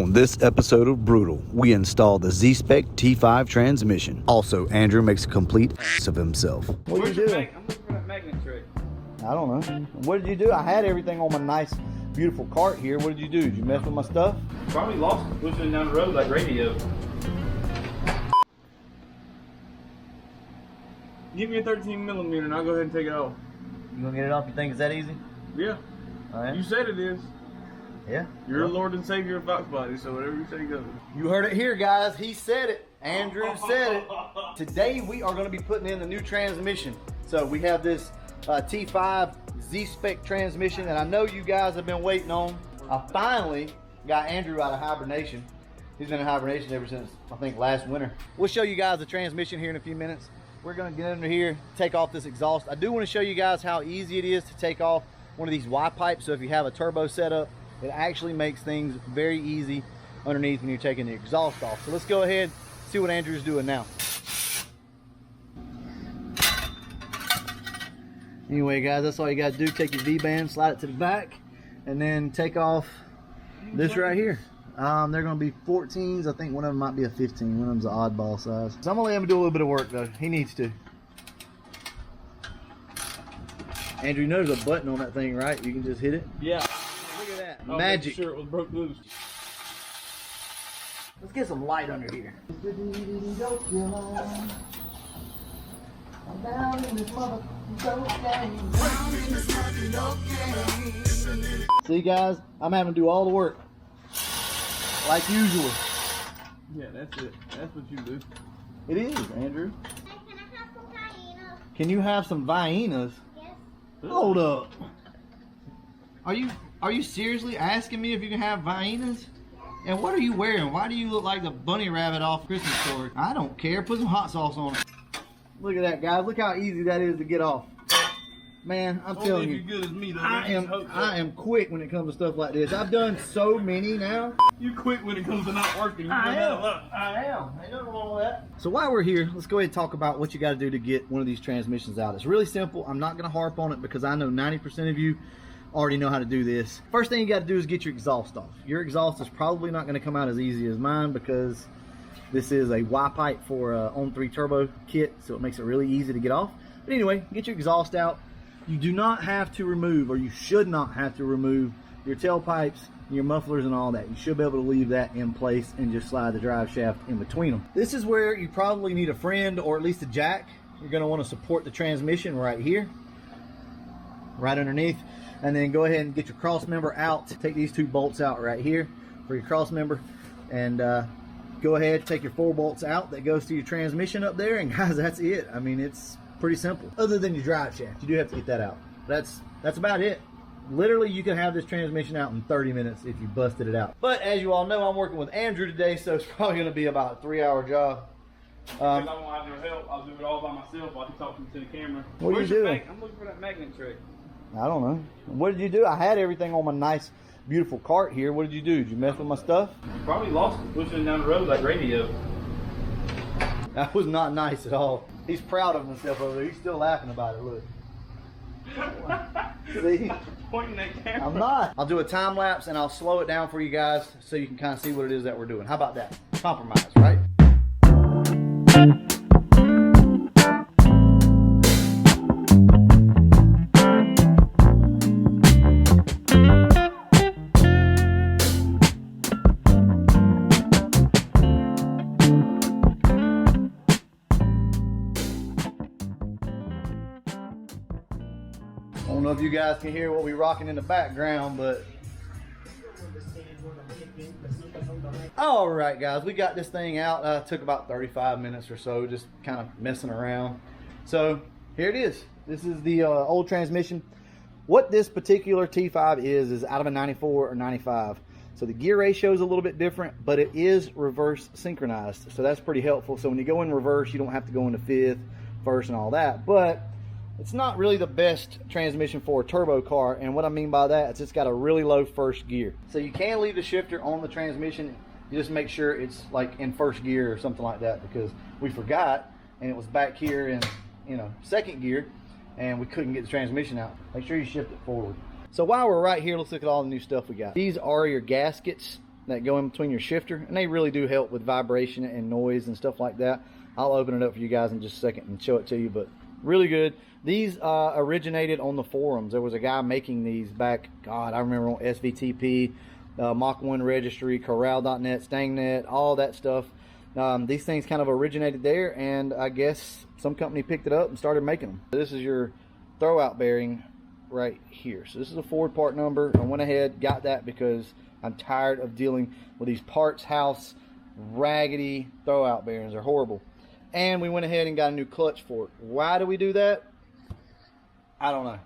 On this episode of Brutal, we install the Z-Spec T-5 transmission. Also, Andrew makes a complete ass of himself. What did you do? I'm looking for that magnet trick. I don't know. What did you do? I had everything on my nice, beautiful cart here. What did you do? Did you mess with my stuff? Probably lost it pushing down the road like radio. Give me a 13mm and I'll go ahead and take it off. You gonna get it off? You think it's that easy? Yeah. Oh, yeah? You said it is. Yeah. You're a Lord and Savior of Foxbody, so whatever you say goes. You heard it here, guys. He said it. Andrew said it. Today we are going to be putting in the new transmission. So we have this T-5 Z-Spec transmission that I know you guys have been waiting on. I finally got Andrew out of hibernation. He's been in hibernation ever since, I think, last winter. We'll show you guys the transmission here in a few minutes. We're going to get under here, take off this exhaust. I do want to show you guys how easy it is to take off one of these Y pipes. So if you have a turbo setup, it actually makes things very easy underneath when you're taking the exhaust off. So let's go ahead and see what Andrew's doing now. Anyway, guys, that's all you got to do. Take your V-band, slide it to the back, and then take off this right here. They're going to be 14s. I think one of them might be a 15. One of them's an oddball size. So I'm going to let him do a little bit of work, though. He needs to. Andrew, you know there's a button on that thing, right? You can just hit it. Yeah. Look at that. I'll Magic. make sure it was broke loose. Let's get some light under here. See, guys, I'm having to do all the work like usual. Yeah, that's it. That's what you do. It is, Andrew. Can I have some hyenas? Can you have some Viennas? Yes. Hold up. Are you seriously asking me if you can have Viennas? And what are you wearing? Why do you look like the bunny rabbit off Christmas Story? I don't care. Put some hot sauce on it. Look at that, guys. Look how easy that is to get off. Man, I'm telling you, good as me, though. I am quick when it comes to stuff like this. I've done so many now. You quit when it comes to not working. I am. Ain't nothing wrong with that. So while we're here, let's go ahead and talk about what you got to do to get one of these transmissions out. It's really simple. I'm not going to harp on it because I know 90% of you already know how to do this. First thing you got to do is get your exhaust off. Your exhaust is probably not going to come out as easy as mine because this is a Y pipe for a on-3 turbo kit, so it makes it really easy to get off. But anyway, get your exhaust out. You do not have to remove, or you should not have to remove, your tailpipes, your mufflers and all that. You should be able to leave that in place and just slide the drive shaft in between them. This is where you probably need a friend or at least a jack. You're going to want to support the transmission right here, right underneath, and then go ahead and get your cross member out. Take these two bolts out right here for your cross member, and go ahead, take your 4 bolts out that goes to your transmission up there, and guys, that's it. I mean, it's pretty simple. Other than your drive shaft, you do have to get that out. That's about it. Literally, you can have this transmission out in 30 minutes if you busted it out. But as you all know, I'm working with Andrew today, so it's probably going to be about a 3-hour job. If I won't have no help, I'll do it all by myself while he's talking to the camera. What are you doing? I'm looking for that magnet trick. I don't know. What did you do? I had everything on my nice, beautiful cart here. What did you do? Did you mess with my stuff? You probably lost it pushing down the road like radio. That was not nice at all. He's proud of himself over there. He's still laughing about it. Look. See? Pointing that camera. I'm not. I'll do a time lapse and I'll slow it down for you guys so you can kind of see what it is that we're doing. How about that? Compromise, right? I don't know if you guys can hear what we're rocking in the background, but all right, guys, we got this thing out. Took about 35 minutes or so, just kind of messing around. So here it is. This is the old transmission. What this particular T-5 is out of a 94 or 95. So the gear ratio is a little bit different, but it is reverse synchronized. So that's pretty helpful. So when you go in reverse, you don't have to go into fifth, first, and all that. But it's not really the best transmission for a turbo car, and what I mean by that is it's got a really low first gear. So you can leave the shifter on the transmission. You just make sure it's like in first gear or something like that, because we forgot and it was back here in, you know, second gear, and we couldn't get the transmission out. Make sure you shift it forward. So while we're right here, let's look at all the new stuff we got. These are your gaskets that go in between your shifter, and they really do help with vibration and noise and stuff like that. I'll open it up for you guys in just a second and show it to you, but really good. These originated on the forums. There was a guy making these back, God, I remember on SVTP, Mach 1 Registry, Corral.net, StangNet, all that stuff. These things kind of originated there, and I guess some company picked it up and started making them. This is your throwout bearing right here. So this is a Ford part number. I went ahead, got that because I'm tired of dealing with these parts house raggedy throwout bearings. They're horrible. And we went ahead and got a new clutch for it. Why do we do that? I don't know.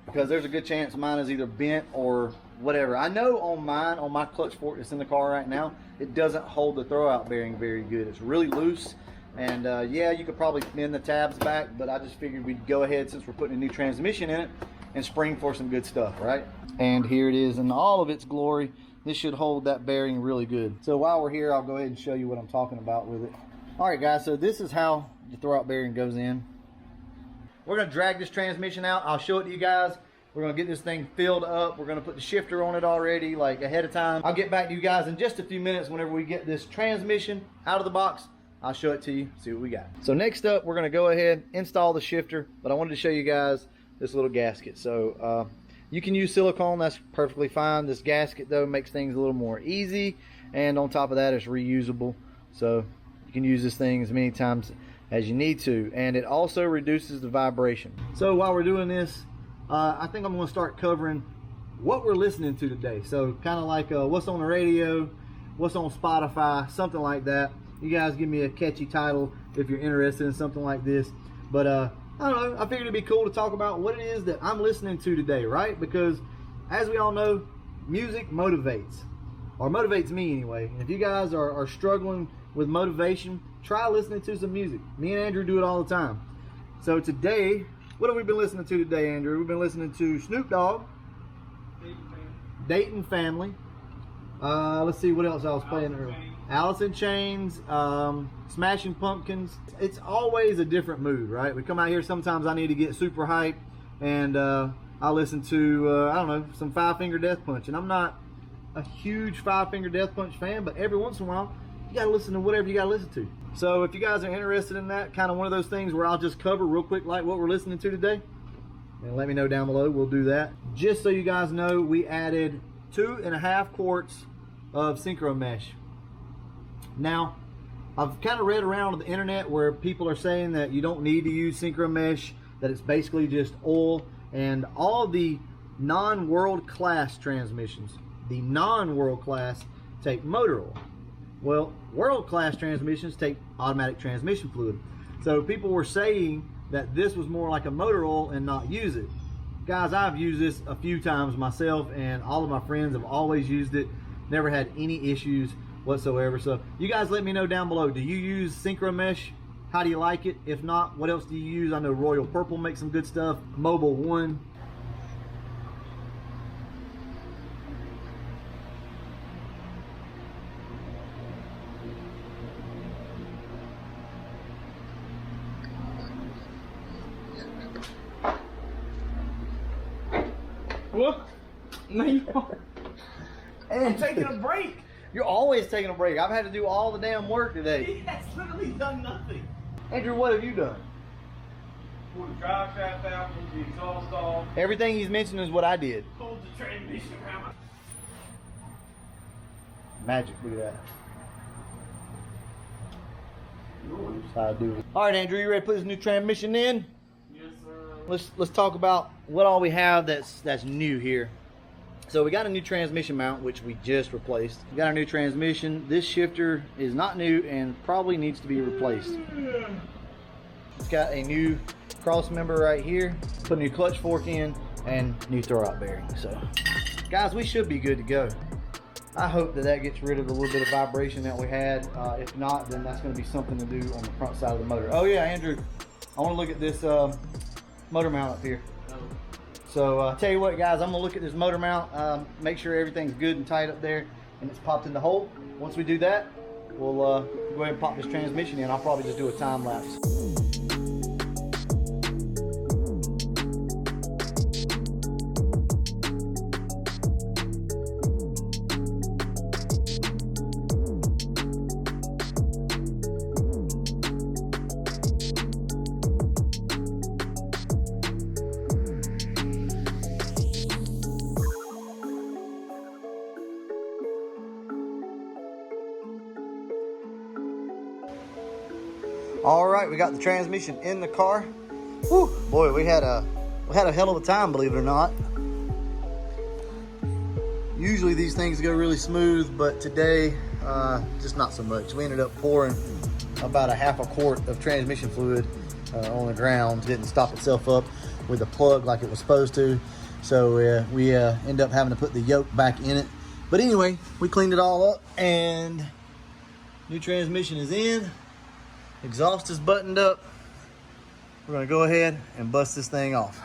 Because there's a good chance mine is either bent or whatever. I know on mine, on my clutch fork that's in the car right now, it doesn't hold the throwout bearing very good. It's really loose. And yeah, you could probably bend the tabs back, but I just figured we'd go ahead, since we're putting a new transmission in it, and spring for some good stuff, right? And here it is in all of its glory. This should hold that bearing really good. So while we're here, I'll go ahead and show you what I'm talking about with it. All right, guys, so this is how the throwout bearing goes in. We're gonna drag this transmission out. I'll show it to you guys. We're gonna get this thing filled up. We're gonna put the shifter on it already, like ahead of time. I'll get back to you guys in just a few minutes whenever we get this transmission out of the box. I'll show it to you, see what we got. So next up, we're gonna go ahead, install the shifter, but I wanted to show you guys this little gasket. So you can use silicone, that's perfectly fine. This gasket though makes things a little more easy, and on top of that, it's reusable. So you can use this thing as many times as you need to, and it also reduces the vibration. So while we're doing this, I think I'm gonna start covering what we're listening to today. So kind of like what's on the radio, what's on Spotify, something like that. You guys give me a catchy title if you're interested in something like this. But I don't know, I figured it'd be cool to talk about what it is that I'm listening to today, right? Because as we all know, music motivates, or motivates me anyway. And if you guys are struggling with motivation, try listening to some music. Me and Andrew do it all the time. So today, what have we been listening to today, Andrew? We've been listening to Snoop Dogg, Dayton Family. Let's see what else I was playing earlier. Alice in Chains, Smashing Pumpkins. It's always a different mood, right? We come out here, sometimes I need to get super hyped, and I listen to, I don't know, some Five Finger Death Punch. And I'm not a huge Five Finger Death Punch fan, but every once in a while, you gotta listen to whatever you gotta listen to. So if you guys are interested in that, kind of one of those things where I'll just cover real quick like what we're listening to today, and let me know down below, we'll do that. Just so you guys know, we added 2.5 quarts of synchro mesh. Now, I've kind of read around on the internet where people are saying that you don't need to use synchro mesh, that it's basically just oil, and all the non-world class transmissions, the non-world class, take motor oil. Well, world class transmissions take automatic transmission fluid. So people were saying that this was more like a motor oil and not use it. Guys, I've used this a few times myself, and all of my friends have always used it, never had any issues whatsoever. So you guys let me know down below, do you use synchro mesh? How do you like it? If not, what else do you use? I know Royal Purple makes some good stuff, Mobile One. What? No, you are. And I'm taking a break. You're always taking a break. I've had to do all the damn work today. He has literally done nothing. Andrew, what have you done? Pulled the drive shaft out, pulled the exhaust off, Everything he's mentioned is what I did. pulled the transmission around. Magic, look at that. That's how I do it. All right, Andrew, you ready to put this new transmission in? Yes, sir. Let's talk about what all we have that's new here. So we got a new transmission mount, which we just replaced. We got our new transmission. This shifter is not new and probably needs to be replaced. It's got a new cross member right here. Put a new clutch fork in and new throwout bearing. So, guys, we should be good to go. I hope that gets rid of a little bit of vibration that we had. If not, then that's going to be something to do on the front side of the motor. Oh yeah, Andrew, I want to look at this motor mount up here. So tell you what, guys, I'm gonna look at this motor mount, make sure everything's good and tight up there and it's popped in the hole. Once we do that, we'll go ahead and pop this transmission in. I'll probably just do a time lapse. All right, we got the transmission in the car. Whew, boy, we had a hell of a time, believe it or not. Usually these things go really smooth, but today, just not so much. We ended up pouring about a half a quart of transmission fluid on the ground. Didn't stop itself up with the plug like it was supposed to. So we end up having to put the yoke back in it. But anyway, we cleaned it all up and new transmission is in. Exhaust is buttoned up. We're gonna go ahead and bust this thing off.